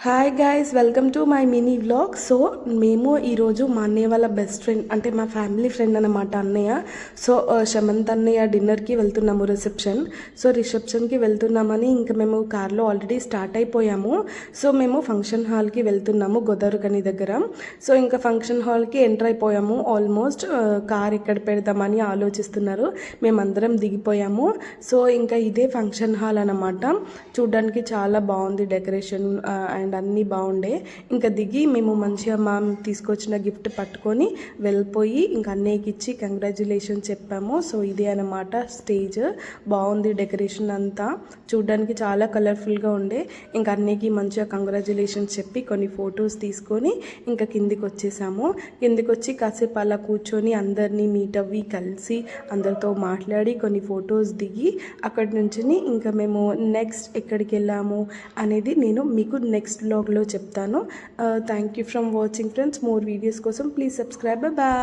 Hi guys, welcome to my mini vlog. So మేము ఈరోజు మా అన్నయ్య వాళ్ళ బెస్ట్ ఫ్రెండ్ అంటే మా ఫ్యామిలీ ఫ్రెండ్ అనమాట అన్నయ్య. సో శమంత్ అన్నయ్య డిన్నర్కి వెళ్తున్నాము, రిసెప్షన్కి వెళ్తున్నామని ఇంకా మేము కార్లో ఆల్రెడీ స్టార్ట్ అయిపోయాము. సో మేము ఫంక్షన్ హాల్కి వెళ్తున్నాము గోదావరికని దగ్గర. సో ఇంకా ఫంక్షన్ హాల్కి ఎంటర్ అయిపోయాము. ఆల్మోస్ట్ కార్ ఎక్కడ పెడదామని ఆలోచిస్తున్నారు. మేమందరం దిగిపోయాము. సో ఇంకా ఇదే ఫంక్షన్ హాల్ అనమాట. చూడ్డానికి చాలా బాగుంది, డెకరేషన్ అండ్ అన్నీ బాగుండే. ఇంకా దిగి మేము మంచిగా మా తీసుకొచ్చిన గిఫ్ట్ పట్టుకొని వెళ్ళిపోయి ఇంకా అన్నయ్యకి ఇచ్చి కంగ్రాచులేషన్ చెప్పాము. సో ఇదే అనమాట స్టేజ్. బాగుంది డెకరేషన్ అంతా, చూడడానికి చాలా కలర్ఫుల్గా ఉండే. ఇంకా అన్నయ్యకి మంచిగా కంగ్రాచులేషన్స్ చెప్పి కొన్ని ఫొటోస్ తీసుకొని ఇంకా కిందికి వచ్చేసాము. కిందికి వచ్చి కాసేపు అలా కూర్చొని అందరినీ మీట్ అవ్వి కలిసి అందరితో మాట్లాడి కొన్ని ఫొటోస్ దిగి అక్కడి నుంచి ఇంకా మేము నెక్స్ట్ ఎక్కడికి వెళ్ళాము అనేది నేను మీకు నెక్స్ట్ వ్లాగ్లో చెప్తాను. Thank you from watching friends. More videos కోసం ప్లీజ్ సబ్స్క్రైబ్. బాయ్.